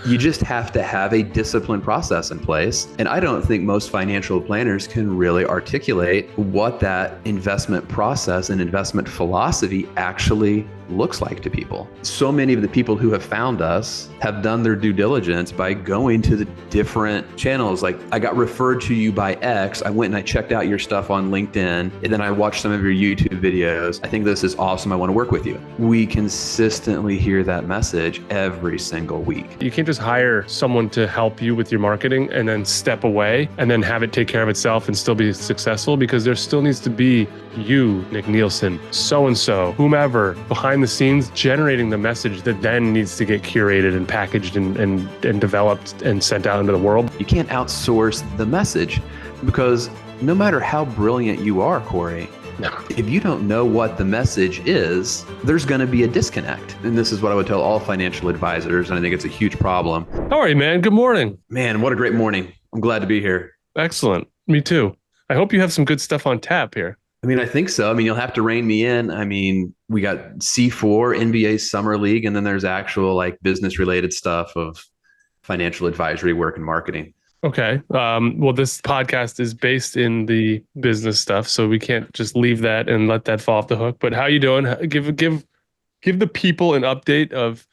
You just have to have a disciplined process in place. And I don't think most financial planners can really articulate what that investment process and investment philosophy actually looks like to people. So many of the people who have found us have done their due diligence by going to the different channels. Like, I got referred to you by X. I went and I checked out your stuff on LinkedIn, and then I watched some of your YouTube videos. I think this is awesome. I want to work with you. We consistently hear that message every single week. You can't just hire someone to help you with your marketing and then step away and then have it take care of itself and still be successful, because there still needs to be you, Nick Nielsen, so-and-so, whomever, behind the scenes generating the message that then needs to get curated and packaged and developed and sent out into the world. You can't outsource the message, because no matter how brilliant you are, Corey, if you don't know what the message is, there's going to be a disconnect. And this is what I would tell all financial advisors, and I think it's a huge problem. How are you, man? Good morning. Man, what a great morning. I'm glad to be here. Excellent. Me too. I hope you have some good stuff on tap here. I mean, I think so. I mean, you'll have to rein me in. I mean, we got C4, NBA Summer League, and then there's actual like business related stuff of financial advisory work and marketing. Okay. Well, this podcast is based in the business stuff, so we can't just leave that and let that fall off the hook. But how you doing? Give the people an update of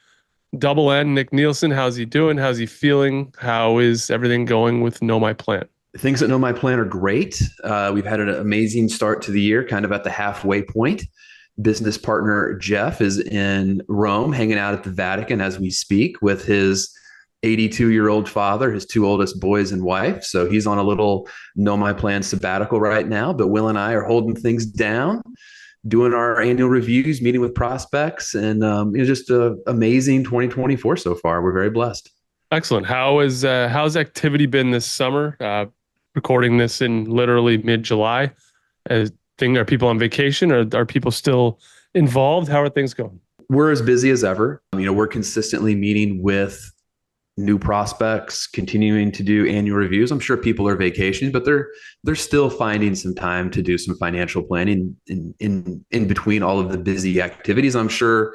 Double N, Nick Nielsen. How's he doing? How's he feeling? How is everything going with Know My Plan? Things that Know My Plan are great. We've had an amazing start to the year, kind of at the halfway point. Business partner Jeff is in Rome, hanging out at the Vatican as we speak with his 82-year-old father, his two oldest boys and wife. So he's on a little Know My Plan sabbatical right now. But Will and I are holding things down, doing our annual reviews, meeting with prospects, and just an amazing 2024 so far. We're very blessed. Excellent. How's activity been this summer? Recording this in literally mid-July. Are people on vacation, or are people still involved? How are things going? We're as busy as ever. We're consistently meeting with new prospects, continuing to do annual reviews. I'm sure people are vacationing, but they're still finding some time to do some financial planning in between all of the busy activities. I'm sure.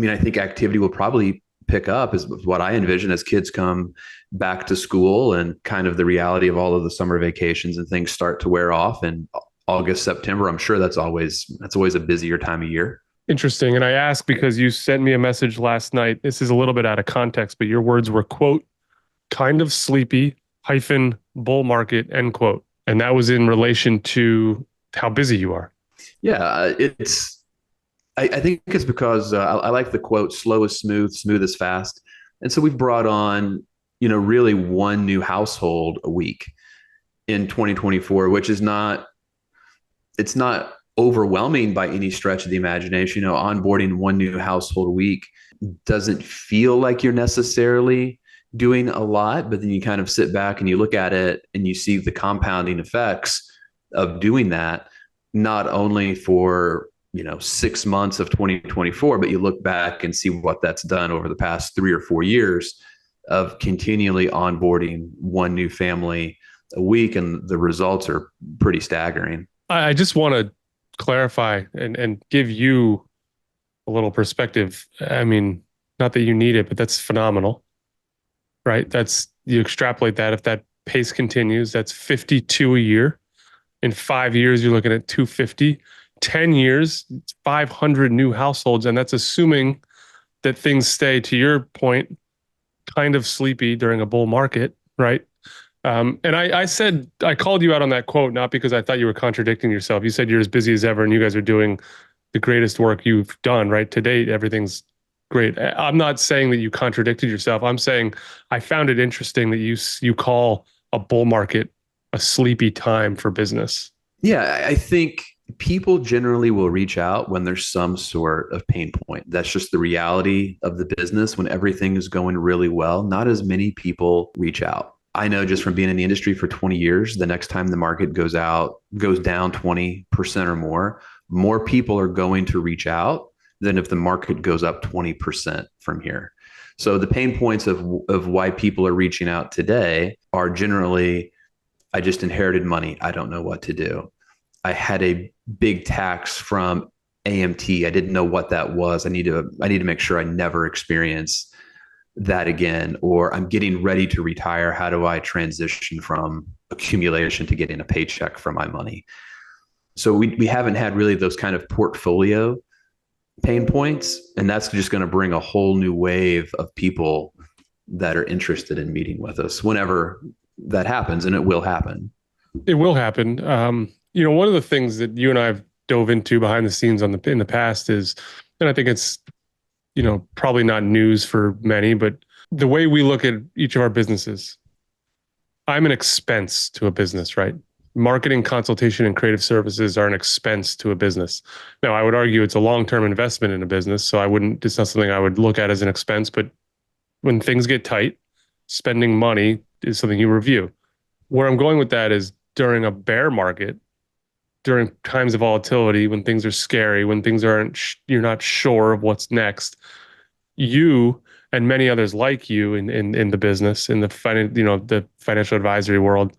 I think activity will probably pick up, is what I envision, as kids come back to school and kind of the reality of all of the summer vacations and things start to wear off in August, September. I'm sure that's always a busier time of year. Interesting. And I ask because you sent me a message last night. This is a little bit out of context, but your words were, quote, kind of sleepy - bull market, end quote. And that was in relation to how busy you are. Yeah, I think it's because I like the quote, slow is smooth, smooth is fast. And so we've brought on, really one new household a week in 2024, which is it's not overwhelming by any stretch of the imagination. Onboarding one new household a week doesn't feel like you're necessarily doing a lot, but then you kind of sit back and you look at it and you see the compounding effects of doing that, not only for 6 months of 2024, but you look back and see what that's done over the past 3 or 4 years of continually onboarding one new family a week. And the results are pretty staggering. I just want to clarify and give you a little perspective. I mean, not that you need it, but that's phenomenal, right? You extrapolate that. If that pace continues, that's 52 a year. In 5 years, you're looking at 250. 10 years, it's 500 new households. And that's assuming that things stay, to your point, kind of sleepy during a bull market, right? And I called you out on that quote, not because I thought you were contradicting yourself. You said you're as busy as ever and you guys are doing the greatest work you've done, right? To date, everything's great. I'm not saying that you contradicted yourself. I'm saying I found it interesting that you call a bull market a sleepy time for business. Yeah, I think people generally will reach out when there's some sort of pain point. That's just the reality of the business. When everything is going really well, not as many people reach out. I know just from being in the industry for 20 years, the next time the market goes down 20% or more people are going to reach out than if the market goes up 20% from here. So the pain points of why people are reaching out today are generally, I just inherited money. I don't know what to do. I had a big tax from AMT. I didn't know what that was. I need to make sure I never experience that again, or I'm getting ready to retire. How do I transition from accumulation to getting a paycheck for my money? So we haven't had really those kind of portfolio pain points. And that's just going to bring a whole new wave of people that are interested in meeting with us whenever that happens. And it will happen. It will happen. One of the things that you and I have dove into behind the scenes in the past is, and I think it's, probably not news for many, but the way we look at each of our businesses, I'm an expense to a business, right? Marketing, consultation, and creative services are an expense to a business. Now, I would argue it's a long-term investment in a business, so it's not something I would look at as an expense, but when things get tight, spending money is something you review. Where I'm going with that is during a bear market, during times of volatility, when things are scary, when things aren't, you're not sure of what's next, you and many others like you in the business, in the the financial advisory world,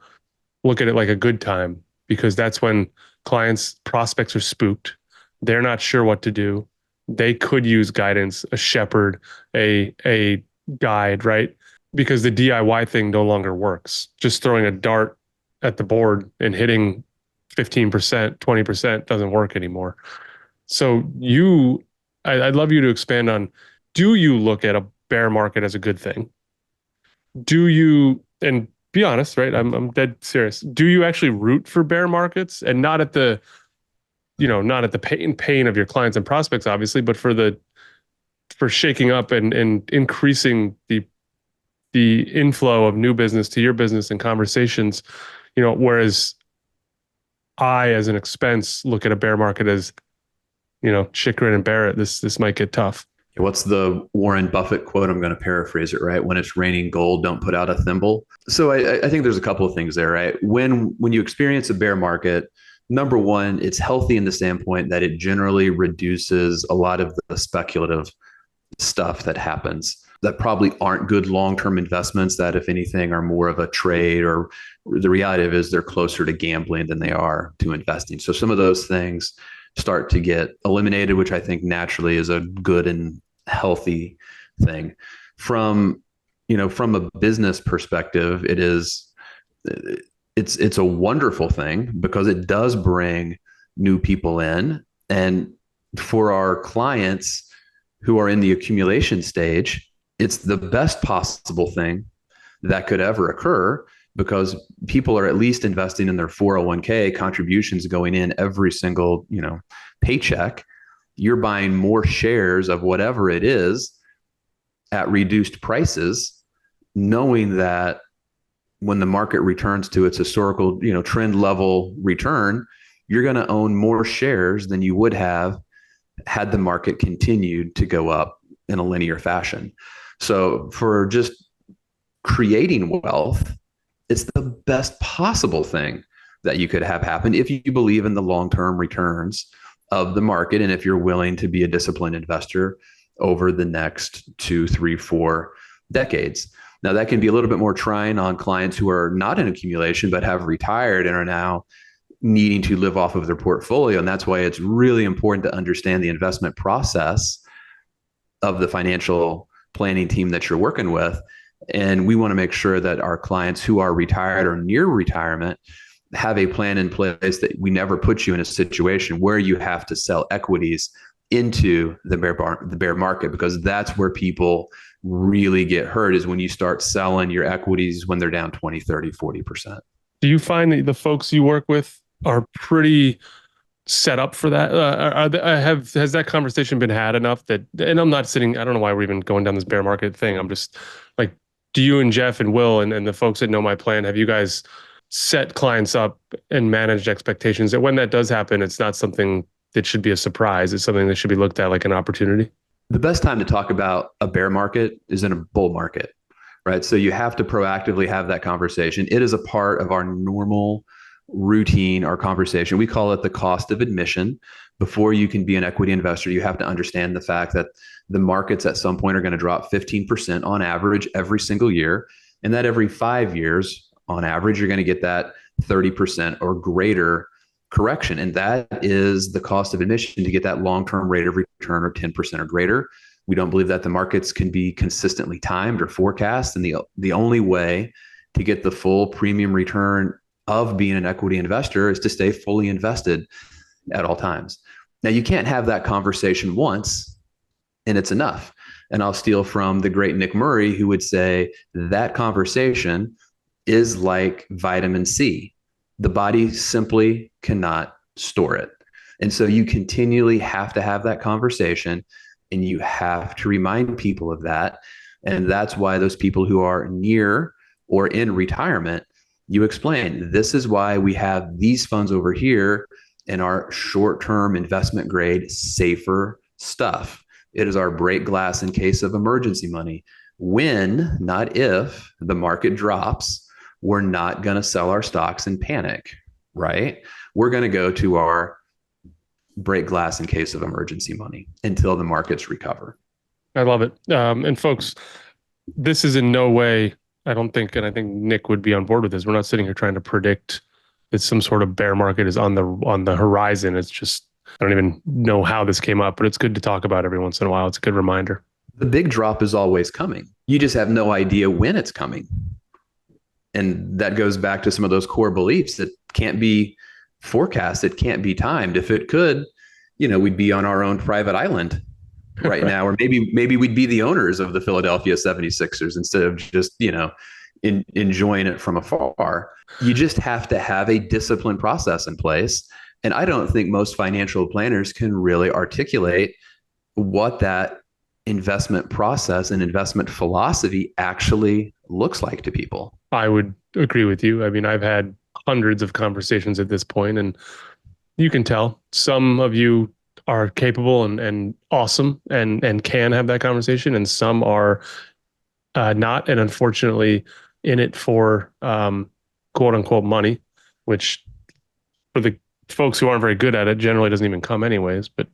look at it like a good time, because that's when clients, prospects are spooked. They're not sure what to do. They could use guidance, a shepherd, a guide, right? Because the DIY thing no longer works. Just throwing a dart at the board and hitting 15%, 20% doesn't work anymore. So I'd love you to expand on, do you look at a bear market as a good thing? Do you, and be honest, right? I'm dead serious. Do you actually root for bear markets, and not at the, not at the pain of your clients and prospects, obviously, but for shaking up and increasing the inflow of new business to your business and conversations, whereas I, as an expense, look at a bear market as, chick, grin, and bear it. This might get tough. What's the Warren Buffett quote? I'm going to paraphrase it, right? When it's raining gold, don't put out a thimble. So I think there's a couple of things there, right? When you experience a bear market, number one, it's healthy in the standpoint that it generally reduces a lot of the speculative stuff that happens that probably aren't good long-term investments, that if anything are more of a trade, or the reality of it is they're closer to gambling than they are to investing. So some of those things start to get eliminated, which I think naturally is a good and healthy thing. From a business perspective, it's a wonderful thing because it does bring new people in. And for our clients who are in the accumulation stage, it's the best possible thing that could ever occur, because people are at least investing in their 401k contributions going in every single, paycheck. You're buying more shares of whatever it is at reduced prices, knowing that when the market returns to its historical, trend level return, you're going to own more shares than you would have had the market continued to go up in a linear fashion. So for just creating wealth, it's the best possible thing that you could have happen if you believe in the long-term returns of the market, and if you're willing to be a disciplined investor over the next 2, 3, 4 decades. Now, that can be a little bit more trying on clients who are not in accumulation but have retired and are now needing to live off of their portfolio. And that's why it's really important to understand the investment process of the financial planning team that you're working with. And we want to make sure that our clients who are retired or near retirement have a plan in place, that we never put you in a situation where you have to sell equities into the bear market, because that's where people really get hurt, is when you start selling your equities when they're down 20, 30, 40%. Do you find that the folks you work with are pretty set up for that? Has that conversation been had enough that, and I don't know why we're even going down this bear market thing. I'm just like, do you and Jeff and Will and the folks that know my plan, have you guys set clients up and managed expectations that when that does happen, it's not something that should be a surprise? It's something that should be looked at like an opportunity? The best time to talk about a bear market is in a bull market, right? So you have to proactively have that conversation. It is a part of our normal routine, our conversation. We call it the cost of admission. Before you can be an equity investor, you have to understand the fact that the markets at some point are going to drop 15% on average every single year. And that every 5 years, on average, you're going to get that 30% or greater correction. And that is the cost of admission to get that long-term rate of return of 10% or greater. We don't believe that the markets can be consistently timed or forecast. And the only way to get the full premium return of being an equity investor is to stay fully invested at all times. Now, you can't have that conversation once and it's enough. And I'll steal from the great Nick Murray, who would say that conversation is like vitamin C. The body simply cannot store it. And so you continually have to have that conversation and you have to remind people of that. And that's why those people who are near or in retirement, you explain this is why we have these funds over here in our short-term investment grade, safer stuff. It is our break glass in case of emergency money. When, not if, the market drops, we're not going to sell our stocks in panic, right? We're going to go to our break glass in case of emergency money until the markets recover. I love it. And folks, this is in no way, I don't think, and I think Nick would be on board with this. We're not sitting here trying to predict that some sort of bear market is on the horizon. It's just, I don't even know how this came up, but it's good to talk about every once in a while. It's a good reminder. The big drop is always coming. You just have no idea when it's coming. And that goes back to some of those core beliefs that can't be forecast. It can't be timed. If it could, we'd be on our own private island right now, or maybe we'd be the owners of the Philadelphia 76ers instead of just, enjoying it from afar. You just have to have a disciplined process in place. And I don't think most financial planners can really articulate what that investment process and investment philosophy actually looks like to people. I would agree with you. I mean, I've had hundreds of conversations at this point, and you can tell some of you are capable and awesome and can have that conversation, and some are not, and unfortunately in it for quote unquote money, which for the folks who aren't very good at it generally doesn't even come anyways. But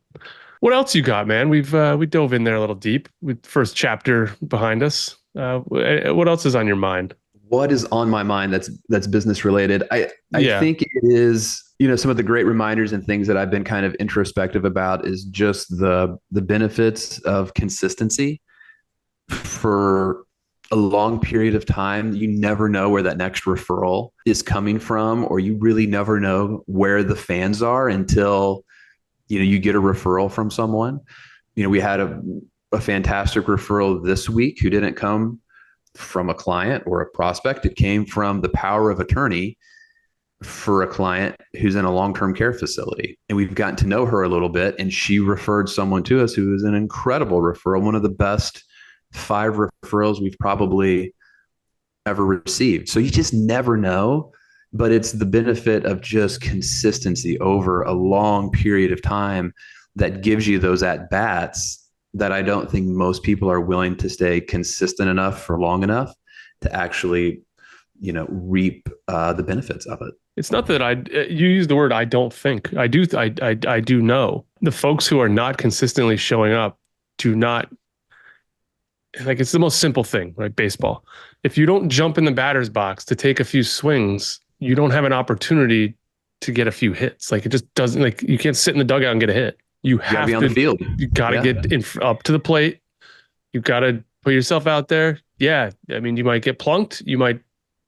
what else you got, man? We dove in there a little deep with first chapter behind us. What else is on your mind? What is on my mind that's business related? I think it is, some of the great reminders and things that I've been kind of introspective about is just the benefits of consistency for a long period of time. You never know where that next referral is coming from, or you really never know where the fans are until, you get a referral from someone. We had a fantastic referral this week who didn't come from a client or a prospect. It came from the power of attorney for a client who's in a long-term care facility. And we've gotten to know her a little bit, and she referred someone to us who is an incredible referral, one of the best 5 referrals we've probably ever received. So you just never know, but it's the benefit of just consistency over a long period of time that gives you those at-bats that I don't think most people are willing to stay consistent enough for long enough to actually, reap the benefits of it. It's not that you use the word, I don't think. I do know. The folks who are not consistently showing up do not, like, it's the most simple thing, right? Baseball. If you don't jump in the batter's box to take a few swings, you don't have an opportunity to get a few hits. Like, it just doesn't, like, you can't sit in the dugout and get a hit. You have to be on the field. You got to get up to the plate. You got to put yourself out there. Yeah. I mean, you might get plunked. You might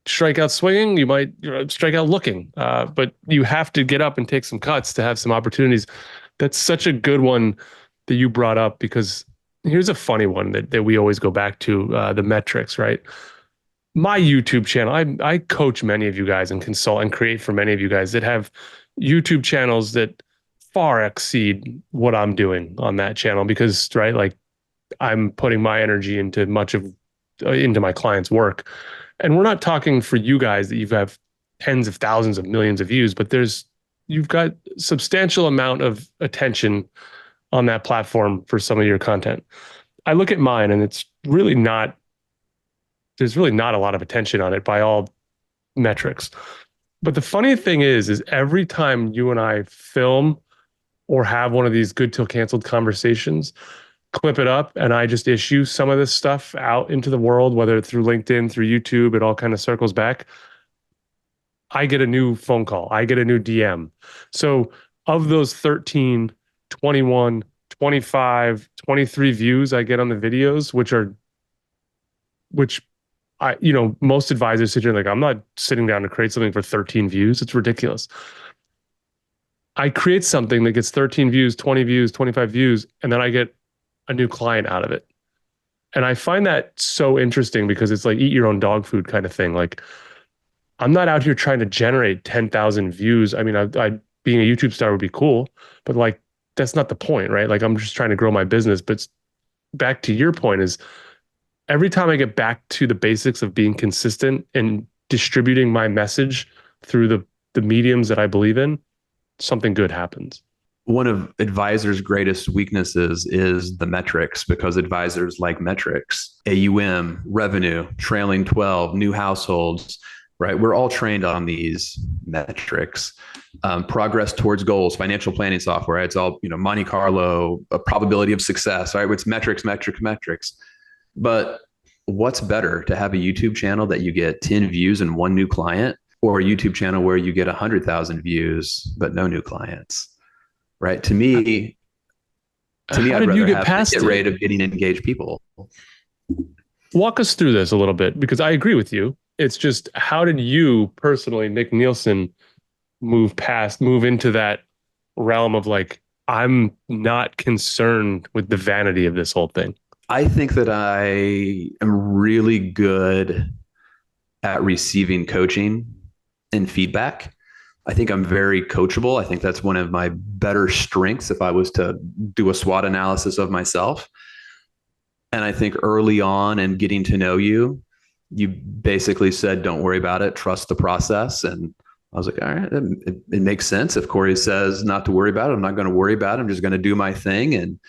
strike out swinging. You might strike out looking. But you have to get up and take some cuts to have some opportunities. That's such a good one that you brought up, because here's a funny one that we always go back to, the metrics, right? My YouTube channel, I coach many of you guys and consult and create for many of you guys that have YouTube channels that far exceed what I'm doing on that channel, because, right, like, I'm putting my energy into into my clients' work. And we're not talking for you guys that you have tens of thousands of millions of views, but you've got substantial amount of attention on that platform for some of your content. I look at mine and there's really not a lot of attention on it by all metrics. But the funny thing is every time you and I film or have one of these Good Till Cancelled conversations, clip it up, and I just issue some of this stuff out into the world, whether through LinkedIn, through YouTube, it all kind of circles back. I get a new phone call. I get a new DM. So of those 13, 21, 25, 23 views I get on the videos, which most advisors sit here like, I'm not sitting down to create something for 13 views. It's ridiculous. I create something that gets 13 views, 20 views, 25 views, and then I get a new client out of it. And I find that so interesting because it's like eat your own dog food kind of thing. Like I'm not out here trying to generate 10,000 views. I mean, I being a YouTube star would be cool, but like that's not the point, right? Like I'm just trying to grow my business. But back to your point is every time I get back to the basics of being consistent and distributing my message through the mediums that I believe in, something good happens. One of advisors' greatest weaknesses is the metrics because advisors like metrics, AUM, revenue, trailing 12, new households, right? We're all trained on these metrics. Progress towards goals, financial planning software. Right? It's all, Monte Carlo, a probability of success, right? It's metrics, metrics, metrics. But what's better, to have a YouTube channel that you get 10 views and one new client, or a YouTube channel where you get 100,000 views but no new clients? Right? To me, How I'd did you rather get have past the hit it? rate of getting engaged people. Walk us through this a little bit because I agree with you. It's just how did you personally, Nick Nielsen, move into that realm of like, I'm not concerned with the vanity of this whole thing? I think that I am really good at receiving coaching and feedback. I think I'm very coachable. I think that's one of my better strengths if I was to do a SWOT analysis of myself. And I think early on in getting to know you, you basically said, don't worry about it, trust the process. And I was like, all right, it makes sense. If Corey says not to worry about it, I'm not going to worry about it. I'm just going to do my thing. And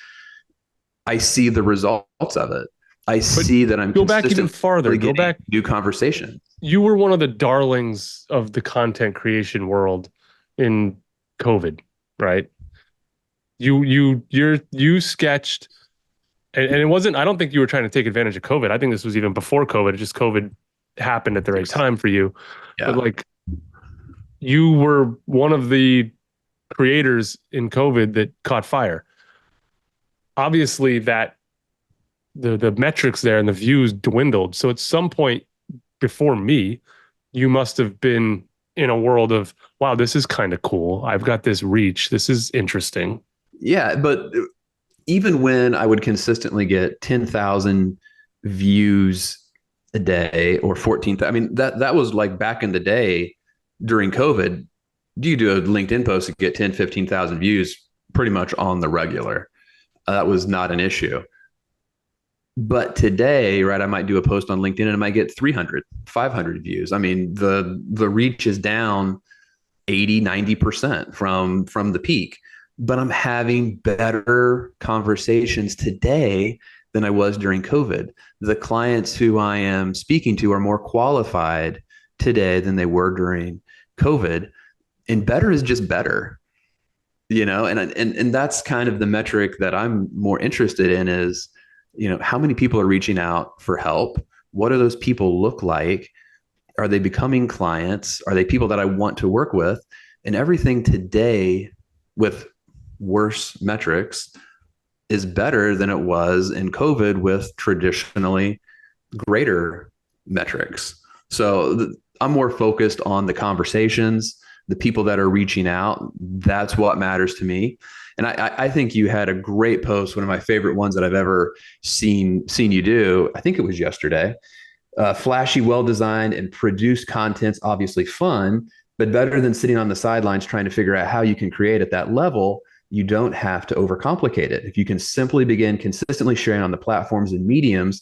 I see the results of it. I But see that I'm go back even farther. getting Go back. new conversation. You were one of the darlings of the content creation world in COVID, right? You sketched, and it wasn't. I don't think you were trying to take advantage of COVID. I think this was even before COVID. Just COVID happened at the right time for you. But Yeah. like, you were one of the creators in COVID that caught fire. Obviously, that the metrics there and the views dwindled. So at some point before me, you must have been in a world of, wow, this is kind of cool. I've got this reach. This is interesting. Yeah. But even when I would consistently get 10,000 views a day or 14,000, I mean, that was like back in the day during COVID. You do a LinkedIn post to get 10, 15,000 views pretty much on the regular. That was not an issue. But today, right, I might do a post on LinkedIn and I might get 300, 500 views. I mean, the reach is down 80, 90% from the peak. But I'm having better conversations today than I was during COVID. The clients who I am speaking to are more qualified today than they were during COVID. And better is just better, and that's kind of the metric that I'm more interested in is, how many people are reaching out for help? What do those people look like? Are they becoming clients? Are they people that I want to work with? And everything today with worse metrics is better than it was in COVID with traditionally greater metrics. So I'm more focused on the conversations, the people that are reaching out. That's what matters to me. And I think you had a great post, one of my favorite ones that I've ever seen you do. I think it was yesterday. Flashy, well-designed, and produced content's obviously fun, but better than sitting on the sidelines trying to figure out how you can create at that level. You don't have to overcomplicate it. If you can simply begin consistently sharing on the platforms and mediums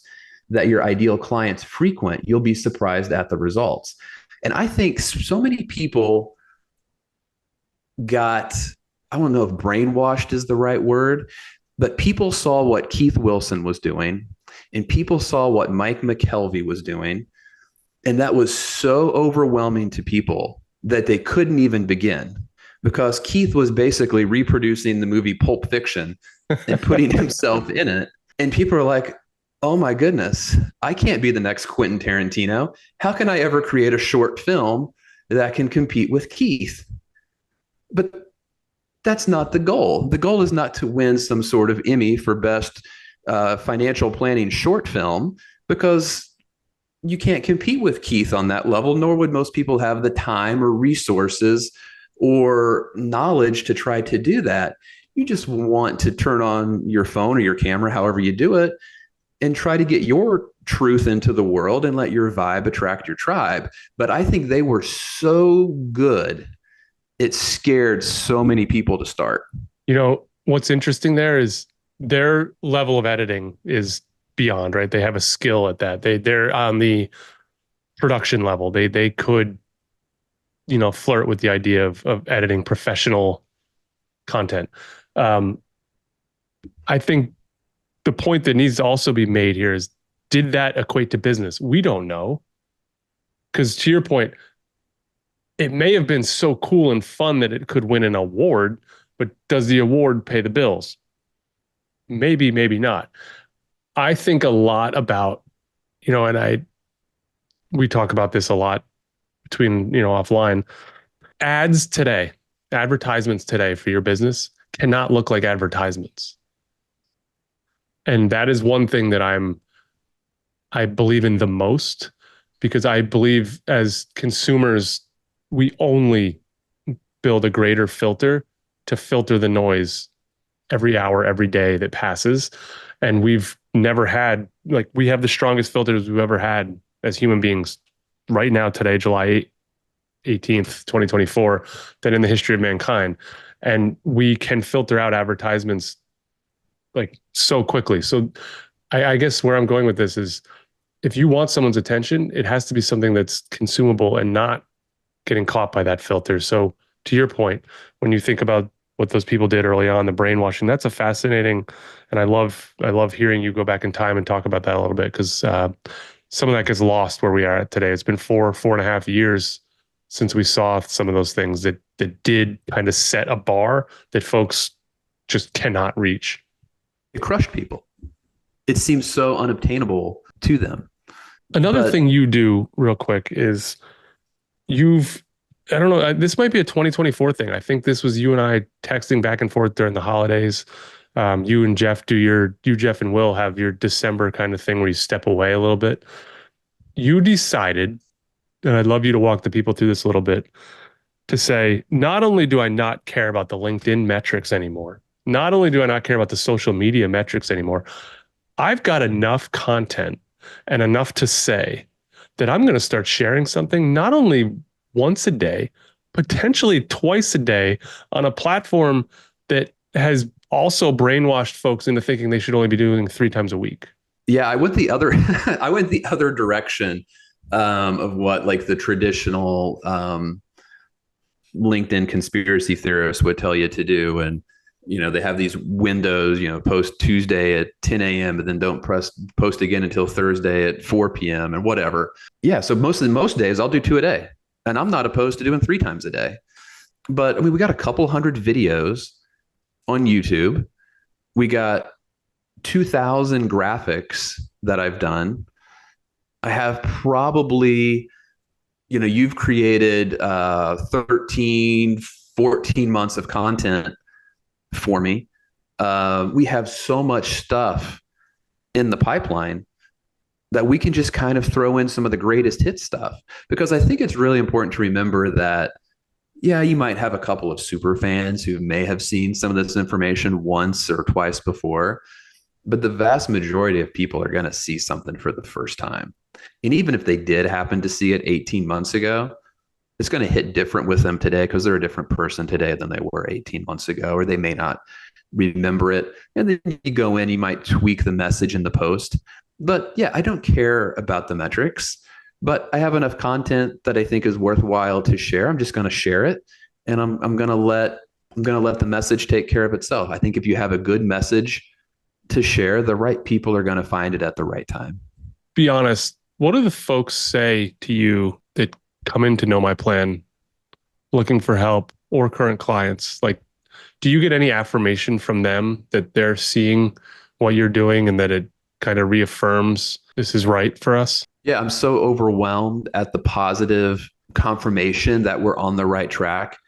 that your ideal clients frequent, you'll be surprised at the results. And I think so many people got, I don't know if brainwashed is the right word, but people saw what Keith Wilson was doing and people saw what Mike McKelvey was doing. And that was so overwhelming to people that they couldn't even begin, because Keith was basically reproducing the movie Pulp Fiction and putting himself in it. And people are like, oh my goodness, I can't be the next Quentin Tarantino. How can I ever create a short film that can compete with Keith? But That's not the goal. The goal is not to win some sort of Emmy for best financial planning short film, because you can't compete with Keith on that level, nor would most people have the time or resources or knowledge to try to do that. You just want to turn on your phone or your camera, however you do it, and try to get your truth into the world and let your vibe attract your tribe. But I think they were so good, it scared so many people to start. What's interesting there is their level of editing is beyond, right? They have a skill at that. They're on the production level. They could, flirt with the idea of editing professional content. Um, I think the point that needs to also be made here is, did that equate to business? We don't know. Because to your point, it may have been so cool and fun that it could win an award, but does the award pay the bills? Maybe, maybe not. I think a lot about, we talk about this a lot between, offline. Ads today, advertisements today for your business cannot look like advertisements. And that is one thing that I believe in the most, because I believe as consumers, we only build a greater filter to filter the noise every hour, every day that passes. And we've never had, we have the strongest filters we've ever had as human beings right now, today, July 18th, 2024, than in the history of mankind. And we can filter out advertisements so quickly. So I guess where I'm going with this is, if you want someone's attention, it has to be something that's consumable and not getting caught by that filter. So to your point, when you think about what those people did early on, the brainwashing, that's a fascinating, and I love hearing you go back in time and talk about that a little bit, because some of that gets lost where we are at today. It's been 4.5 years since we saw some of those things that did kind of set a bar that folks just cannot reach. It crushed people. It seems so unobtainable to them. Another thing you do real quick is I don't know, this might be a 2024 thing. I think this was you and I texting back and forth during the holidays. You and Jeff Jeff and Will have your December kind of thing where you step away a little bit. You decided, and I'd love you to walk the people through this a little bit, to say, not only do I not care about the LinkedIn metrics anymore, not only do I not care about the social media metrics anymore, I've got enough content and enough to say that I'm going to start sharing something not only once a day, potentially twice a day, on a platform that has also brainwashed folks into thinking they should only be doing 3 times a week. Yeah, I went the other I went the other direction of what the traditional LinkedIn conspiracy theorists would tell you to do. And they have these windows, post Tuesday at 10 a.m., but then don't post again until Thursday at 4 p.m. and whatever. Yeah. So most days I'll do 2 a day, and I'm not opposed to doing 3 times a day. But I mean, we got a couple hundred videos on YouTube. We got 2,000 graphics that I've done. I have probably, you've created 13, 14 months of content for me. We have so much stuff in the pipeline that we can just kind of throw in some of the greatest hit stuff, because I think it's really important to remember that, yeah, you might have a couple of super fans who may have seen some of this information once or twice before, but the vast majority of people are going to see something for the first time. And even if they did happen to see it 18 months ago, it's going to hit different with them today, because they're a different person today than they were 18 months ago, or they may not remember it. And then you go in, you might tweak the message in the post. But yeah, I don't care about the metrics, but I have enough content that I think is worthwhile to share. I'm just going to share it, and I'm going to let the message take care of itself. I think if you have a good message to share, the right people are going to find it at the right time. Be honest. What do the folks say to you that come in to Know My Plan looking for help, or current clients? Do you get any affirmation from them that they're seeing what you're doing and that it kind of reaffirms this is right for us? Yeah, I'm so overwhelmed at the positive confirmation that we're on the right track.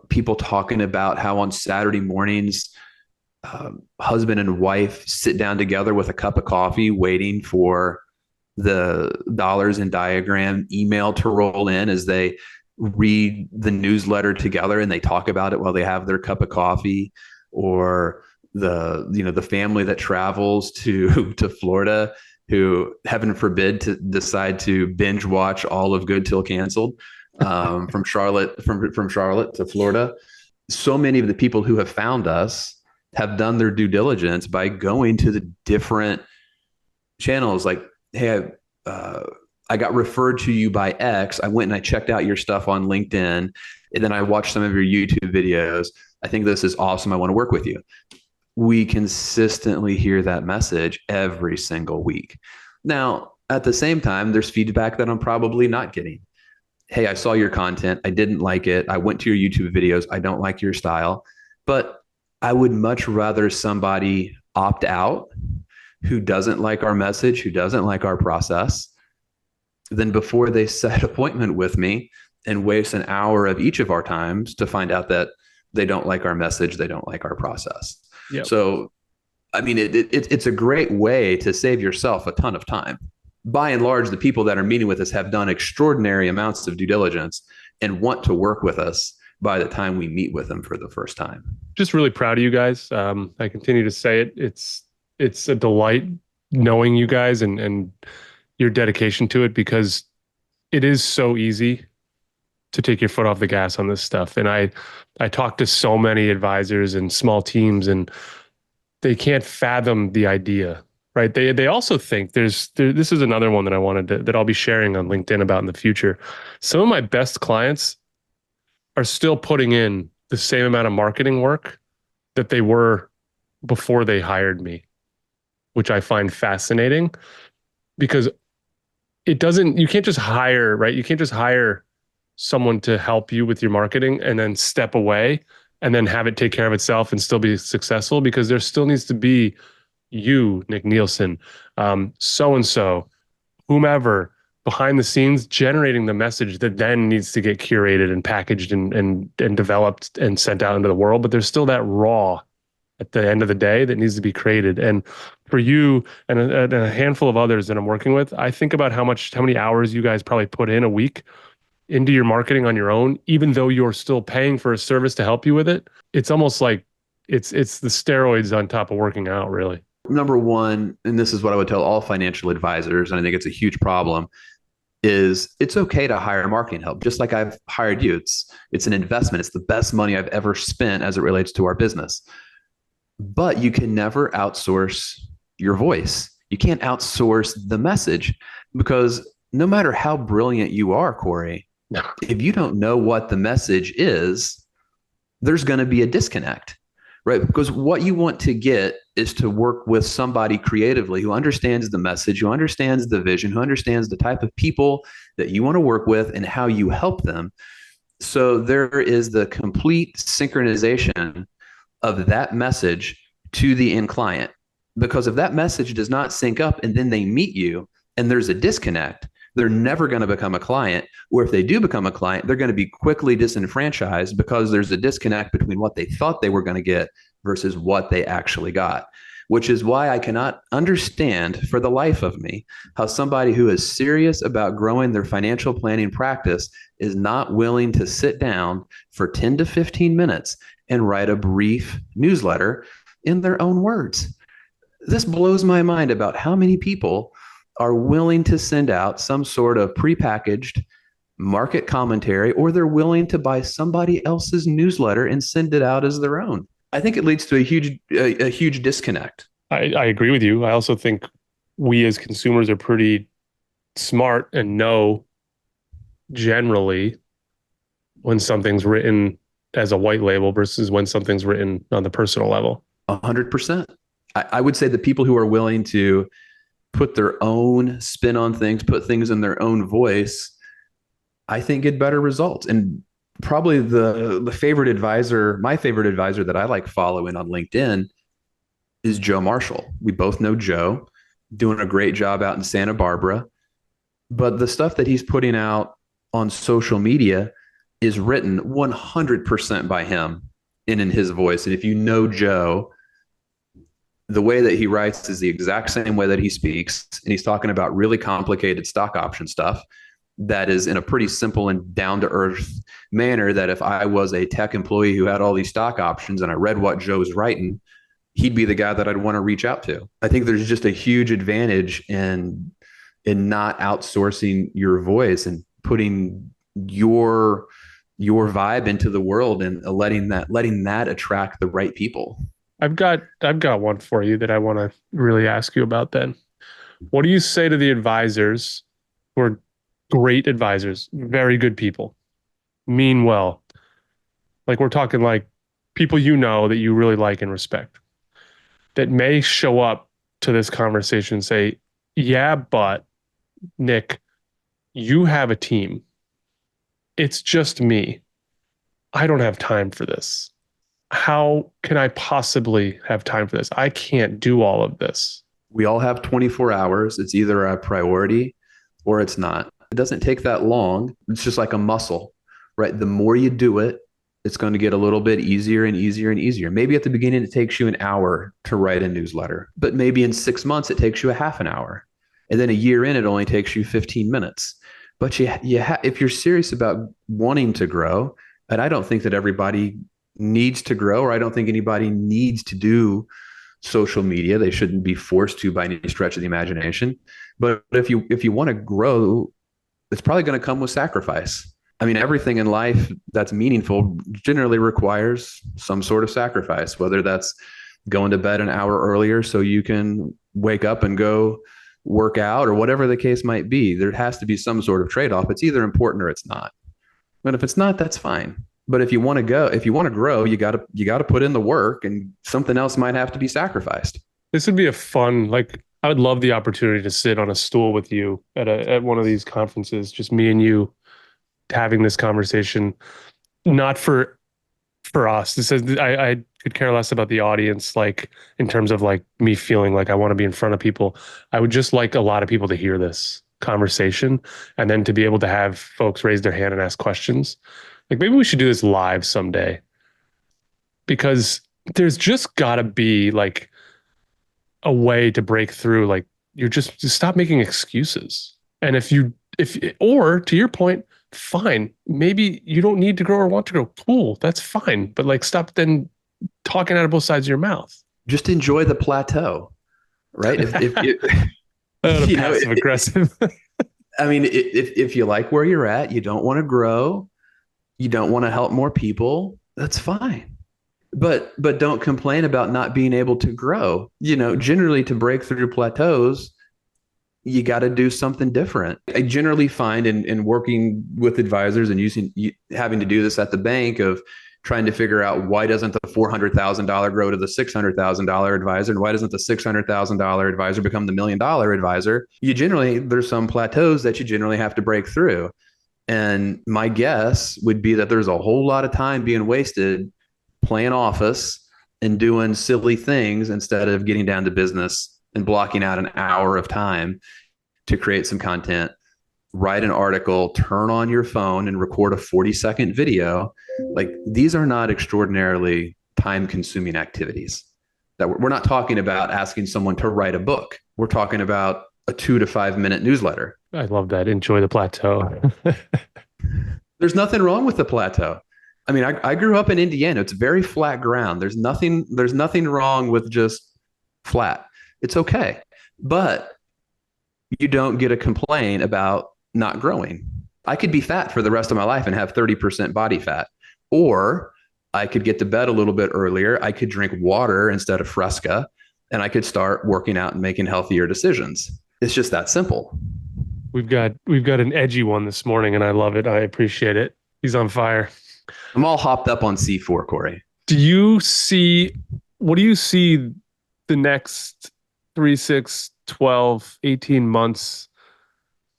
people talking about how on Saturday mornings, husband and wife sit down together with a cup of coffee, waiting for the dollars and diagram email to roll in as they read the newsletter together and they talk about it while they have their cup of coffee, or the family that travels to Florida, who heaven forbid to decide to binge watch all of Good Till Cancelled, from Charlotte to Florida. So many of the people who have found us have done their due diligence by going to the different channels. Like, hey, I got referred to you by X. I went and I checked out your stuff on LinkedIn, and then I watched some of your YouTube videos. I think this is awesome. I want to work with you. We consistently hear that message every single week. Now, at the same time, there's feedback that I'm probably not getting. Hey, I saw your content. I didn't like it. I went to your YouTube videos. I don't like your style. But I would much rather somebody opt out who doesn't like our message, who doesn't like our process, than before they set an appointment with me and waste an hour of each of our times to find out that they don't like our message, they don't like our process. Yep. So, I mean, it's a great way to save yourself a ton of time. By and large, the people that are meeting with us have done extraordinary amounts of due diligence and want to work with us by the time we meet with them for the first time. Just really proud of you guys. I continue to say it. It's a delight knowing you guys and your dedication to it, because it is so easy to take your foot off the gas on this stuff. And I talk to so many advisors and small teams, and they can't fathom the idea, right? They also think this is another one that I wanted that I'll be sharing on LinkedIn about in the future. Some of my best clients are still putting in the same amount of marketing work that they were before they hired me, which I find fascinating, because you can't just hire, right? You can't just hire someone to help you with your marketing and then step away and then have it take care of itself and still be successful, because there still needs to be you, Nick Nielsen, so-and-so, whomever, behind the scenes generating the message that then needs to get curated and packaged and developed and sent out into the world. But there's still that raw at the end of the day that needs to be created. And for you and a handful of others that I'm working with, I think about how many hours you guys probably put in a week into your marketing on your own, even though you're still paying for a service to help you with it. It's almost like it's the steroids on top of working out, really. Number one, and this is what I would tell all financial advisors, and I think it's a huge problem, is it's okay to hire marketing help. Just like I've hired you. It's an investment. It's the best money I've ever spent as it relates to our business. But you can never outsource your voice. You can't outsource the message, because no matter how brilliant you are, Corey, if you don't know what the message is, there's going to be a disconnect, right? Because what you want to get is to work with somebody creatively who understands the message, who understands the vision, who understands the type of people that you want to work with and how you help them. So there is the complete synchronization of that message to the end client. Because if that message does not sync up and then they meet you and there's a disconnect, they're never going to become a client. Or if they do become a client, they're going to be quickly disenfranchised because there's a disconnect between what they thought they were going to get versus what they actually got. Which is why I cannot understand for the life of me how somebody who is serious about growing their financial planning practice is not willing to sit down for 10 to 15 minutes and write a brief newsletter in their own words. This blows my mind about how many people are willing to send out some sort of prepackaged market commentary, or they're willing to buy somebody else's newsletter and send it out as their own. I think it leads to a huge disconnect. I agree with you. I also think we as consumers are pretty smart and know generally when something's written as a white label versus when something's written on the personal level. 100%. I would say the people who are willing to put their own spin on things, put things in their own voice, I think get better results. And probably the favorite advisor, my favorite advisor that I like following on LinkedIn is Joe Marshall. We both know Joe, doing a great job out in Santa Barbara. But the stuff that he's putting out on social media is written 100% by him and in his voice. And if you know Joe, the way that he writes is the exact same way that he speaks. And he's talking about really complicated stock option stuff that is in a pretty simple and down to earth manner. That if I was a tech employee who had all these stock options and I read what Joe's writing, he'd be the guy that I'd want to reach out to. I think there's just a huge advantage in not outsourcing your voice and putting your vibe into the world and letting that attract the right people. I've got one for you that I want to really ask you about then. What do you say to the advisors who are great advisors, very good people, mean well? Like we're talking like people you know that you really like and respect that may show up to this conversation and say, "Yeah, but Nick, you have a team. It's just me. I don't have time for this. How can I possibly have time for this? I can't do all of this." We all have 24 hours. It's either a priority or it's not. It doesn't take that long. It's just like a muscle, right? The more you do it, it's going to get a little bit easier and easier and easier. Maybe at the beginning, it takes you an hour to write a newsletter, but maybe in 6 months, it takes you a half an hour. And then a year in, it only takes you 15 minutes. But if you're serious about wanting to grow, and I don't think that everybody needs to grow, or I don't think anybody needs to do social media. They shouldn't be forced to by any stretch of the imagination. But if you want to grow, it's probably going to come with sacrifice. I mean, everything in life that's meaningful generally requires some sort of sacrifice, whether that's going to bed an hour earlier so you can wake up and go work out, or whatever the case might be. There has to be some sort of trade-off. It's either important or it's not. But if it's not, that's fine. But if you want to grow, you gotta put in the work, and something else might have to be sacrificed. This would be a fun, like, I would love the opportunity to sit on a stool with you at one of these conferences, just me and you having this conversation. Not for us. This is I could care less about the audience, like in terms of like me feeling like I want to be in front of people. I would just like a lot of people to hear this conversation and then to be able to have folks raise their hand and ask questions. Like maybe we should do this live someday, because there's just got to be like a way to break through. Like you're just stop making excuses. And or to your point, fine, maybe you don't need to grow or want to grow. Cool, that's fine. But like stop then talking out of both sides of your mouth. Just enjoy the plateau, right? If you, passive aggressive. I mean, if you like where you're at, you don't want to grow, you don't want to help more people, that's fine. But don't complain about not being able to grow. Generally to break through plateaus, you got to do something different. I generally find in working with advisors and having to do this at the bank, of trying to figure out why doesn't the $400,000 grow to the $600,000 advisor, and why doesn't the $600,000 advisor become the $1 million advisor? There's some plateaus that you generally have to break through. And my guess would be that there's a whole lot of time being wasted playing office and doing silly things instead of getting down to business and blocking out an hour of time to create some content, write an article, turn on your phone and record a 40-second video. Like these are not extraordinarily time-consuming activities. That we're not talking about asking someone to write a book. We're talking about a 2 to 5 minute newsletter. I love that. Enjoy the plateau. There's nothing wrong with the plateau. I mean, I grew up in Indiana. It's very flat ground. There's nothing wrong with just flat. It's okay. But you don't get to complain about not growing. I could be fat for the rest of my life and have 30% body fat, or I could get to bed a little bit earlier. I could drink water instead of Fresca, and I could start working out and making healthier decisions. It's just that simple. We've got an edgy one this morning, and I love it. I appreciate it. He's on fire. I'm all hopped up on C4, Corey. What do you see the next 3, 6, 12, 18 months?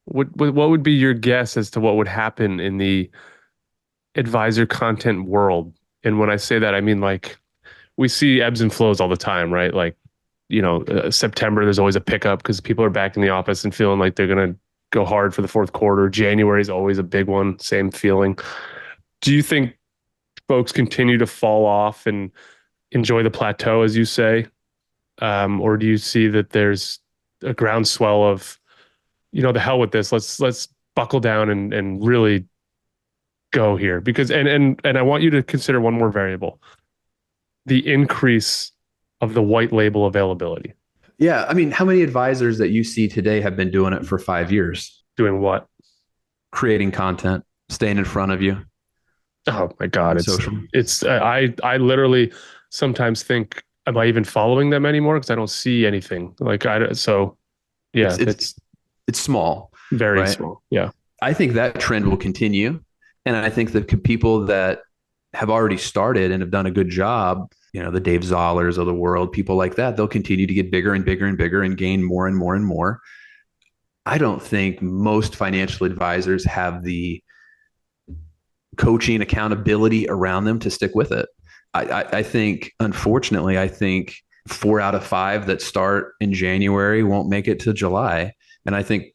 What would be your guess as to what would happen in the advisor content world? And when I say that, I mean, like, we see ebbs and flows all the time, right? Like, September, there's always a pickup because people are back in the office and feeling like they're going to go hard for the fourth quarter. January is always a big one. Same feeling. Do you think folks continue to fall off and enjoy the plateau, as you say? Or do you see that there's a groundswell of, the hell with this. Let's buckle down and really go here. Because and I want you to consider one more variable, the increase of the white label availability. Yeah. I mean, how many advisors that you see today have been doing it for 5 years, Doing what? creating content, staying in front of you Oh my God, on it's social? it's I literally sometimes think, am I even following them anymore? Because I don't see anything. Like I so yeah, It's it's it's it's small, very right? small. Yeah. I think that trend will continue, and I think the people that have already started and have done a good job, the Dave Zollers of the world, people like that, they'll continue to get bigger and bigger and bigger and gain more and more and more. I don't think most financial advisors have the coaching accountability around them to stick with it. I think, unfortunately, I think 4 out of 5 that start in January won't make it to July. And I think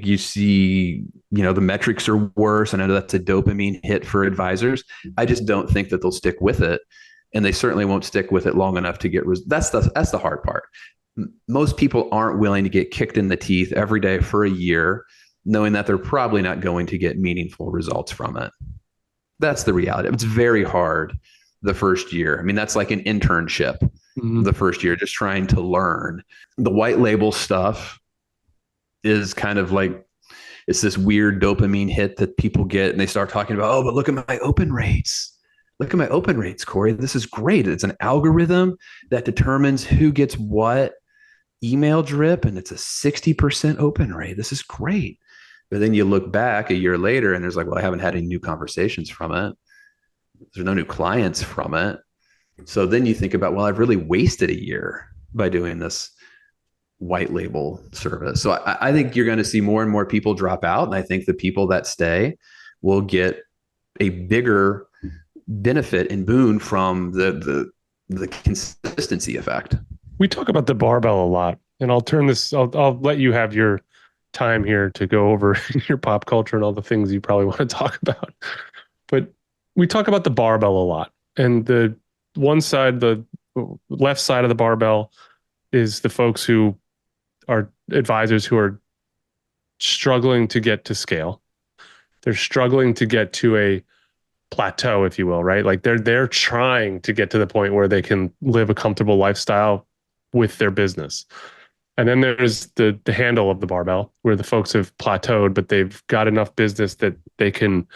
you see, the metrics are worse. I know that's a dopamine hit for advisors. I just don't think that they'll stick with it, and they certainly won't stick with it long enough to get. That's the hard part. Most people aren't willing to get kicked in the teeth every day for a year, knowing that they're probably not going to get meaningful results from it. That's the reality. It's very hard the first year. I mean, that's like an internship Mhm. the first year, just trying to learn. The white label stuff is kind of like, it's this weird dopamine hit that people get, and they start talking about, oh, but look at my open rates. Look at my open rates, Corey. This is great. It's an algorithm that determines who gets what email drip, and it's a 60% open rate. This is great. But then you look back a year later and there's like, well, I haven't had any new conversations from it. There's no new clients from it. So then you think about, well, I've really wasted a year by doing this white label service. So I think you're going to see more and more people drop out. And I think the people that stay will get a bigger benefit and boon from the consistency effect. We talk about the barbell a lot, and I'll let you have your time here to go over your pop culture and all the things you probably want to talk about. But we talk about the barbell a lot. And the one side, the left side of the barbell, is the folks who are advisors who are struggling to get to scale. They're struggling to get to a plateau, if you will, right? Like they're trying to get to the point where they can live a comfortable lifestyle with their business. And then there's the handle of the barbell, where the folks have plateaued, but they've got enough business that they can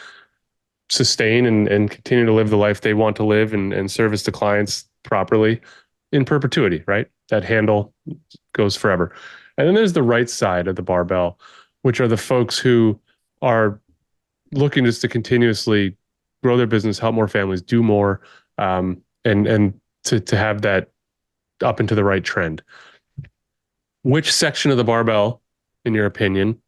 sustain and continue to live the life they want to live and service the clients properly in perpetuity, right? That handle goes forever. And then there's the right side of the barbell, which are the folks who are looking just to continuously grow their business, help more families, do more, and to have that up into the right trend. Which section of the barbell, in your opinion,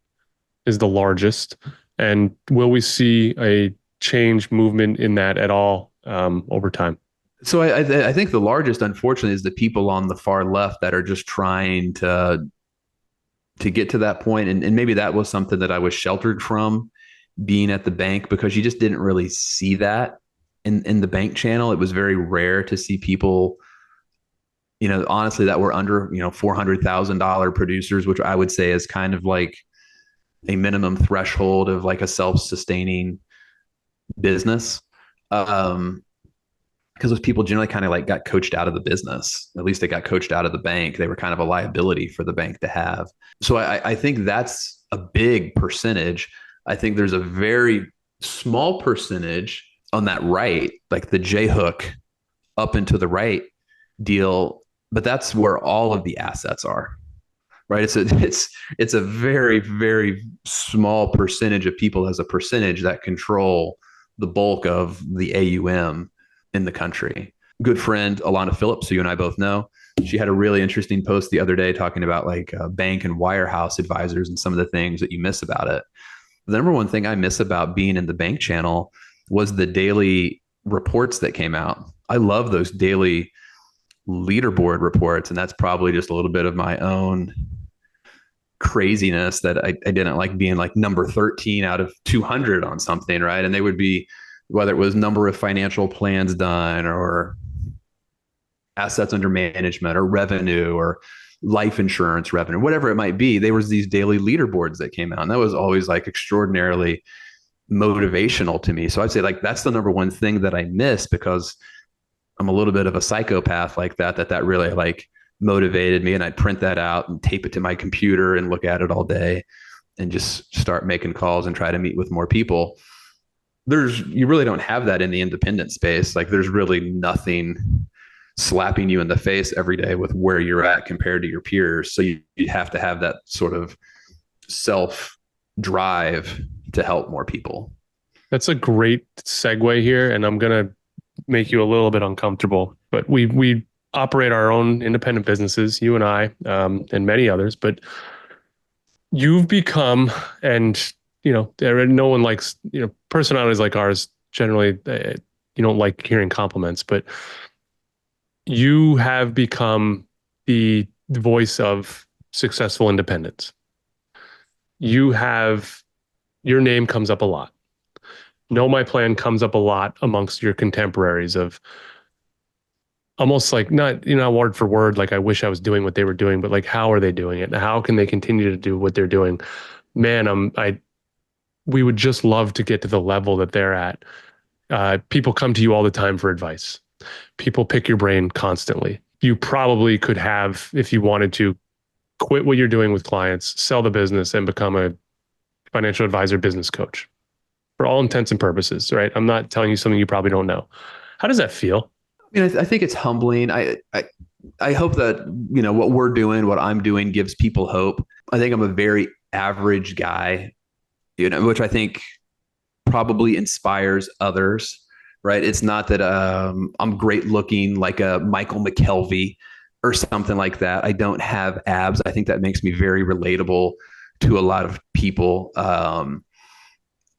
is the largest? And will we see a change movement in that at all over time? So I think the largest, unfortunately, is the people on the far left that are just trying to get to that point. And maybe that was something that I was sheltered from being at the bank, because you just didn't really see that in the bank channel. It was very rare to see people, honestly, that were under, $400,000 producers, which I would say is kind of like a minimum threshold of like a self-sustaining business. Because those people generally kind of like got coached out of the business. At least they got coached out of the bank. They were kind of a liability for the bank to have. So I think that's a big percentage. I think there's a very small percentage on that right, like the J hook up into the right deal, but that's where all of the assets are, right? It's a very, very small percentage of people as a percentage that control the bulk of the AUM in the country. Good friend Alana Phillips, who you and I both know, she had a really interesting post the other day talking about like bank and wirehouse advisors and some of the things that you miss about it. The number one thing I miss about being in the bank channel was the daily reports that came out. I love those daily leaderboard reports, and that's probably just a little bit of my own craziness that I didn't like being like number 13 out of 200 on something, right? And they would be, whether it was number of financial plans done or assets under management or revenue or life insurance revenue, whatever it might be, there was these daily leaderboards that came out. And that was always like extraordinarily motivational to me. So I'd say like that's the number one thing that I miss because I'm a little bit of a psychopath like that really like motivated me. And I'd print that out and tape it to my computer and look at it all day and just start making calls and try to meet with more people. You really don't have that in the independent space. Like there's really nothing slapping you in the face every day with where you're at compared to your peers. So you have to have that sort of self drive to help more people. That's a great segue here, and I'm gonna make you a little bit uncomfortable. But we operate our own independent businesses, you and I, and many others. But you've become, and no one likes, personalities like ours generally. You don't like hearing compliments, but you have become the voice of successful independence. Your name comes up a lot. Know My Plan comes up a lot amongst your contemporaries of almost like not, word for word, like I wish I was doing what they were doing, but like, how are they doing it? How can they continue to do what they're doing? Man, we would just love to get to the level that they're at. People come to you all the time for advice. People pick your brain constantly. You probably could have, if you wanted to, quit what you're doing with clients, sell the business, and become a financial advisor, business coach for all intents and purposes, right? I'm not telling you something you probably don't know. How does that feel? I mean, I think it's humbling. I hope that, what we're doing, what I'm doing gives people hope. I think I'm a very average guy, which I think probably inspires others, right? It's not that I'm great looking like a Michael McKelvey or something like that. I don't have abs. I think that makes me very relatable to a lot of people.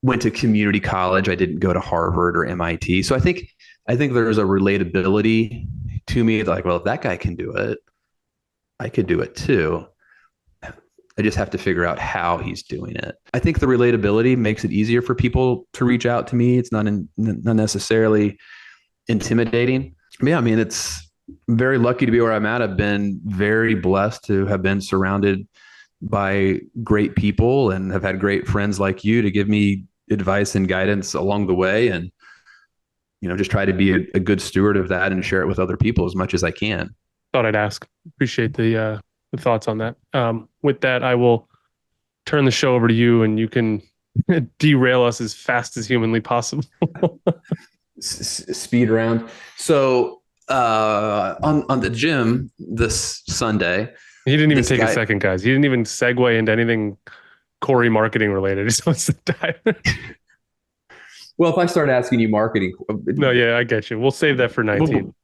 Went to community college. I didn't go to Harvard or MIT. So I think there's a relatability to me. Like, well, if that guy can do it, I could do it too. I just have to figure out how he's doing it. I think the relatability makes it easier for people to reach out to me. It's not necessarily intimidating. Yeah, I mean, I'm very lucky to be where I'm at. I've been very blessed to have been surrounded by great people and have had great friends like you to give me advice and guidance along the way. And, just try to be a good steward of that and share it with other people as much as I can. Thought I'd ask. Appreciate the thoughts on that. With that, I will turn the show over to you, and you can derail us as fast as humanly possible. Speed round. So on the gym this Sunday, he didn't even take a second, guys. He didn't even segue into anything Corey marketing related. He just wants to dive. Well, if I start asking you marketing, no, yeah, I get you. We'll save that for 19.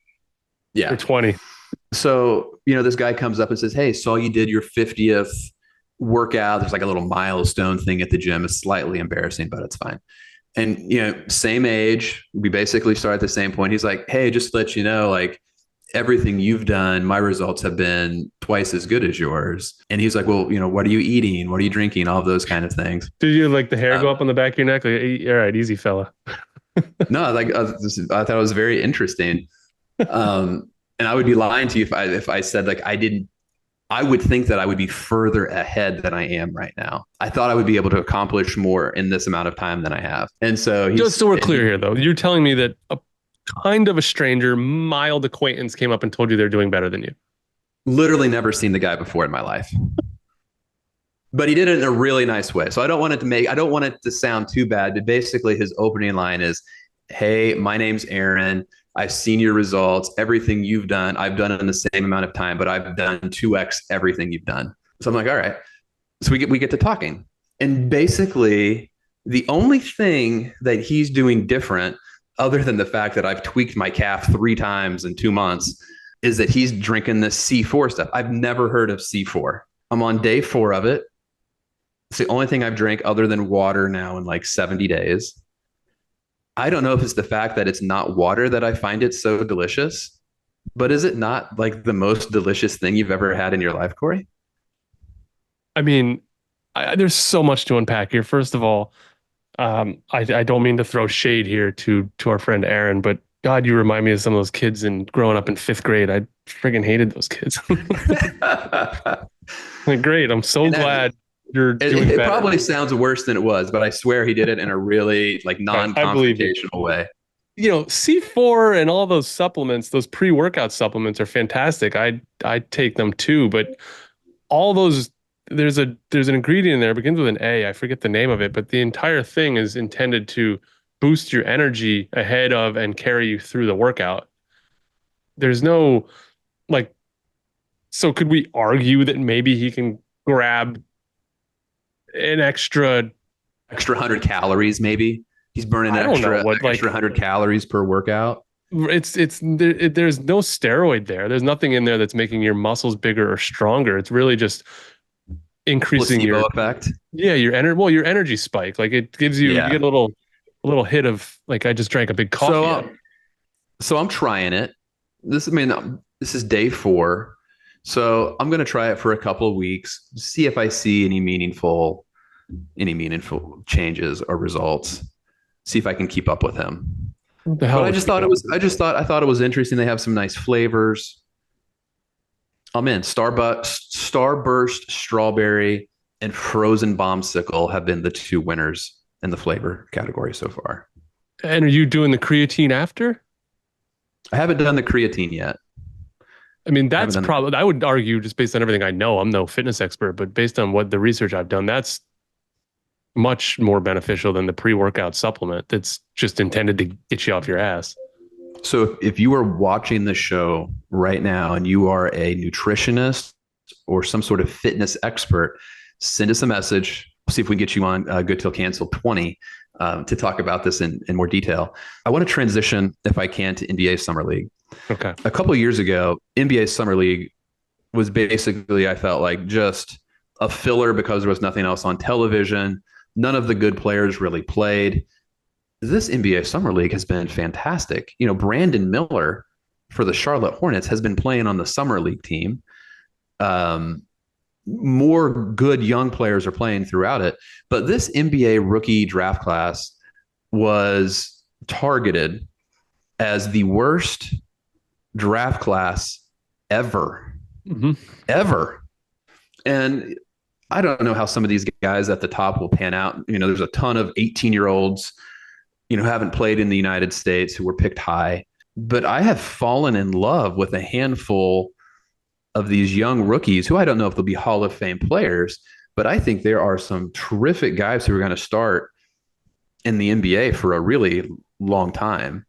Yeah, or 20. So, this guy comes up and says, "Hey, saw you did your 50th workout." There's like a little milestone thing at the gym. It's slightly embarrassing, but it's fine. And, same age, we basically start at the same point. He's like, "Hey, just to let you know, like everything you've done, my results have been twice as good as yours." And he's like, "Well, what are you eating? What are you drinking?" All of those kind of things. Did you like the hair go up on the back of your neck? Like, all right, easy fella. No, like I thought it was very interesting. And I would be lying to you if I said like I would think that I would be further ahead than I am right now. I thought I would be able to accomplish more in this amount of time than I have. And so just so we're clear here though, you're telling me that a kind of a stranger, mild acquaintance came up and told you they're doing better than you. Literally never seen the guy before in my life. But he did it in a really nice way. So I don't want it to sound too bad, but basically his opening line is, "Hey, my name's Aaron. I've seen your results. Everything you've done, I've done it in the same amount of time, but I've done 2x everything you've done." So I'm like, all right. So we get to talking. And basically the only thing that he's doing different, other than the fact that I've tweaked my calf 3 times in 2 months, is that he's drinking this C4 stuff. I've never heard of C4. I'm on day 4 of it. It's the only thing I've drank other than water now in like 70 days. I don't know if it's the fact that it's not water that I find it so delicious, but is it not like the most delicious thing you've ever had in your life, Corey? I mean, there's so much to unpack here. First of all, I don't mean to throw shade here to our friend Aaron, but God, you remind me of some of those kids and growing up in fifth grade. I friggin' hated those kids. Like, great. I'm so And that, glad you're it, doing it better. probably sounds worse than it was, but I swear he did it in a really like Right. I believe you. non-confrontational way. C4 and all those supplements, those pre-workout supplements are fantastic. I take them too, but all those there's an ingredient in there, it begins with an A. I forget the name of it, but the entire thing is intended to boost your energy ahead of and carry you through the workout. There's no like so could we argue that maybe he can grab an extra Extra 100 calories, maybe he's burning I an don't know extra what extra 100 calories per workout. there's no steroid there. There's nothing in there that's making your muscles bigger or stronger. It's really just increasing Placebo your effect. your energy spike. Like it gives you Yeah. get a little hit of like I just drank a big So, coffee. so I'm trying it. This, I mean, this is day 4. So I'm going to try it for a couple of weeks, see if I see any meaningful changes or results. See if I can keep up with him. What the But hell I with just keep thought it up? was, I thought it was interesting. They have some nice flavors. I'm in. Starburst strawberry and frozen bombsicle have been the 2 winners in the flavor category so far. And are you doing the creatine after? I haven't done the creatine yet. I mean, I haven't that's done the, probably, I would argue just based on everything I know, I'm no fitness expert, but based on what the research I've done, that's much more beneficial than the pre-workout supplement that's just intended to get you off your ass. so if you are watching the show right now and you are a nutritionist or some sort of fitness expert, send us a message. See if we can get you on Good Till Cancelled 20 to talk about this in more detail. I want to transition, if I can, to NBA Summer League. Okay. A couple of years ago, NBA Summer League was basically, I felt like, just a filler because there was nothing else on television. None of the good players really played. This NBA Summer League has been fantastic. You know, Brandon Miller for the Charlotte Hornets has been playing on the Summer League team. Um, More good young players are playing throughout it. But this NBA rookie draft class was targeted as the worst draft class ever, Mm-hmm. ever. And I don't know how some of these guys at the top will pan out. You know, there's a ton of 18-year-olds, you know, who haven't played in the United States who were picked high. But I have fallen in love with a handful of these young rookies who I don't know if they'll be Hall of Fame players, but I think there are some terrific guys who are going to start in the NBA for a really long time.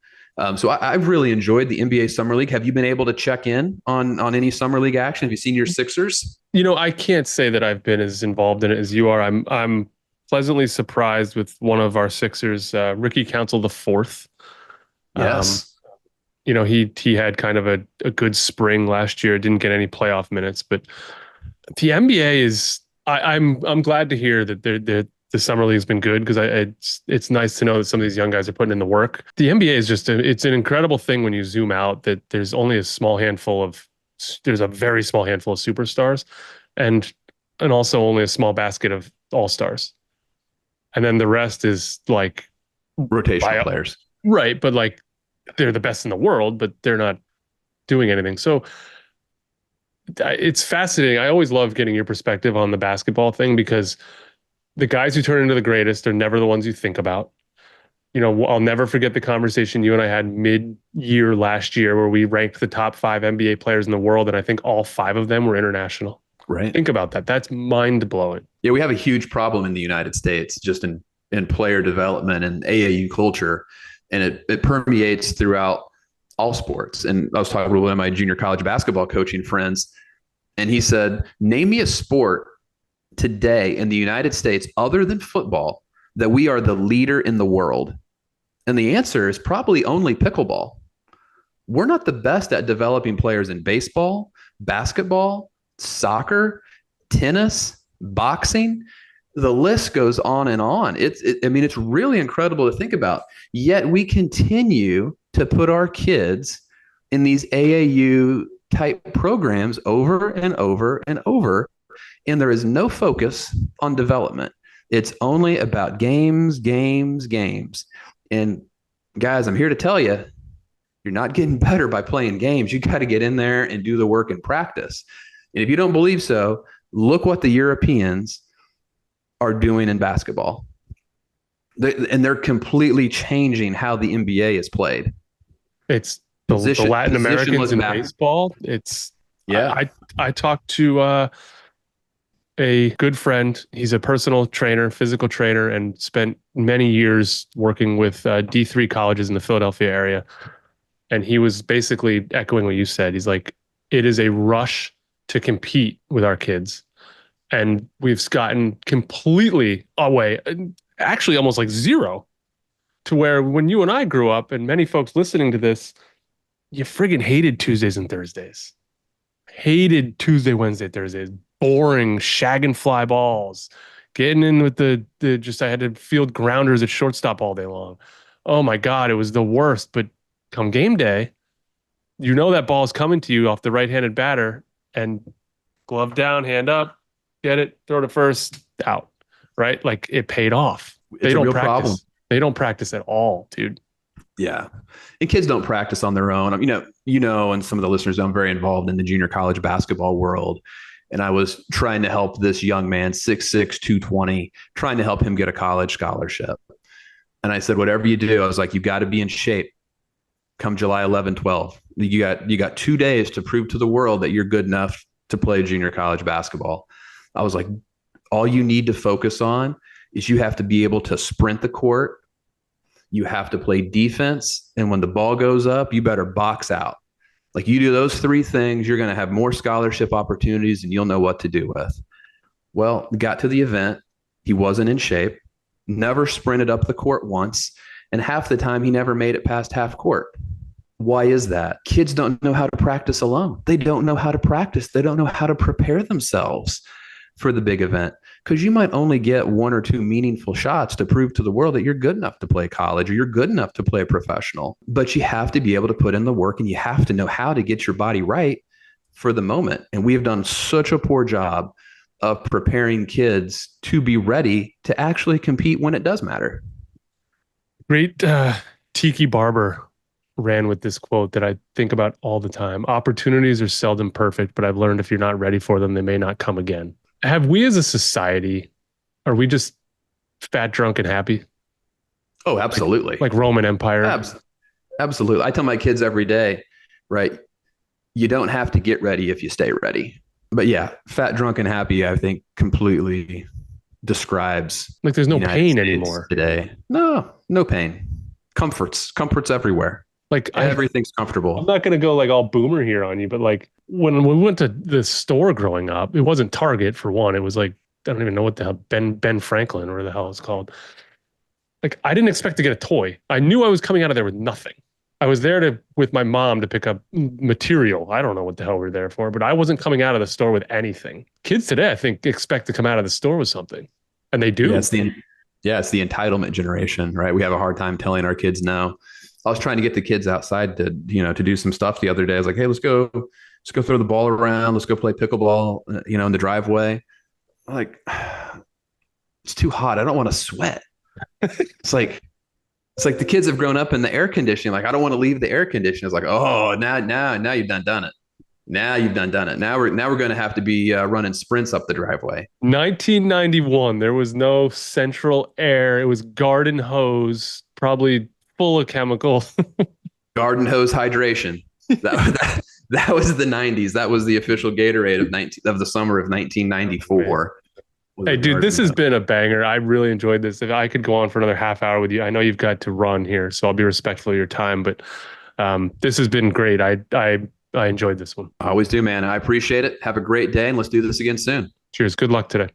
So I've really enjoyed the NBA Summer League. Have you been able to check in on any Summer League action? Have you seen your Sixers? I can't say that I've been as involved in it as you are. I'm pleasantly surprised with one of our Sixers, Ricky Council the fourth. Um, Yes. he had kind of a good spring last year, didn't get any playoff minutes, but the NBA is I'm glad to hear that the summer league's been good because it's nice to know that some of these young guys are putting in the work. The NBA is just it's an incredible thing when you zoom out that there's only there's a very small handful of superstars and also only a small basket of all-stars. And then the rest is like Rotational players. right, but like they're the best in the world, but they're not doing anything. So it's fascinating. I always love getting your perspective on the basketball thing because the guys who turn into the greatest are never the ones you think about. I'll never forget the conversation you and I had mid-year last year where we ranked the top 5 NBA players in the world, and I think all 5 of them were international. Right. Think about that. That's mind-blowing. Yeah, we have a huge problem in the United States just in player development and AAU culture, and it permeates throughout all sports. And I was talking with one of my junior college basketball coaching friends, and he said, name me a sport today in the United States other than football that we are the leader in the world. And the answer is probably only pickleball. We're not the best at developing players in baseball, basketball, soccer, tennis, boxing. The list goes on and on. It's really incredible to think about. Yet we continue to put our kids in these AAU type programs over and over and over. and there is no focus on development. It's only about games, games, games. And guys, I'm here to tell you, you're not getting better by playing games. You got to get in there and do the work and practice. And if you don't believe so, look what the Europeans are doing in basketball. They're completely changing how the NBA is played. It's the Latin Americans in baseball. It's yeah. I talked to a good friend. He's a personal trainer, physical trainer, and spent many years working with D3 colleges in the Philadelphia area. And he was basically echoing what you said. He's like, it is a rush to compete with our kids. And we've gotten completely away, actually almost like zero, to where when you and I grew up, and many folks listening to this, you friggin' hated Tuesdays and Thursdays. Hated Tuesday, Wednesday, Thursdays. Boring, shagging fly balls. Getting in with the just, I had to field grounders at shortstop all day long. Oh my God, it was the worst. But come game day, you know that ball's coming to you off the right-handed batter, and glove down, hand up, get it, throw to first, out. Right? Like, it paid off. It's a real problem. They don't practice at all, dude. Yeah. And kids don't practice on their own. And some of the listeners know I'm very involved in the junior college basketball world. And I was trying to help this young man, 6'6", 220, trying to help him get a college scholarship. And I said, whatever you do, I was like, you got to be in shape come July 11, 12. You got 2 days to prove to the world that you're good enough to play junior college basketball. I was like, all you need to focus on is you have to be able to sprint the court. You have to play defense. And when the ball goes up, you better box out. Like, you do those 3 things, you're going to have more scholarship opportunities and you'll know what to do with. Well, got to the event. He wasn't in shape, never sprinted up the court once. And half the time he never made it past half court. Why is that? Kids don't know how to practice alone. They don't know how to practice. They don't know how to prepare themselves for the big event, because you might only get 1 or 2 meaningful shots to prove to the world that you're good enough to play college or you're good enough to play professional. But you have to be able to put in the work, and you have to know how to get your body right for the moment. And we have done such a poor job of preparing kids to be ready to actually compete when it does matter. Great Tiki Barber ran with this quote that I think about all the time. Opportunities are seldom perfect, but I've learned if you're not ready for them, they may not come again. Have we as a society, are we just fat, drunk, and happy? Oh, absolutely. Like Roman Empire. Absolutely. I tell my kids every day, right? You don't have to get ready if you stay ready. But yeah, fat, drunk, and happy, I think, completely describes, like, there's no pain anymore today. No pain. Comforts everywhere. Like, everything's comfortable. I'm not going to go like all boomer here on you, but like, when we went to the store growing up, it wasn't Target for one. It was like, I don't even know what the hell, Ben Franklin, or the hell it's called. Like, I didn't expect to get a toy. I knew I was coming out of there with nothing. I was there with my mom to pick up material. I don't know what the hell we were there for, but I wasn't coming out of the store with anything. Kids today, I think, expect to come out of the store with something, and they do. Yeah, it's the entitlement generation, right? We have a hard time telling our kids no. I was trying to get the kids outside to do some stuff the other day. I was like, hey, let's go throw the ball around. Let's go play pickleball, in the driveway. I'm like, it's too hot. I don't want to sweat. It's like the kids have grown up in the air conditioning. Like, I don't want to leave the air conditioning. It's like, oh, now you've done it. Now you've done it. Now we're going to have to be running sprints up the driveway. 1991, there was no central air. It was garden hose, probably full of chemicals. Garden hose hydration. That was the 90s. That was the official Gatorade of the summer of 1994. Hey, dude, this has been a banger. I really enjoyed this. If I could go on for another half hour with you, I know you've got to run here, so I'll be respectful of your time. But this has been great. I enjoyed this one. I always do, man. I appreciate it. Have a great day, and let's do this again soon. Cheers. Good luck today.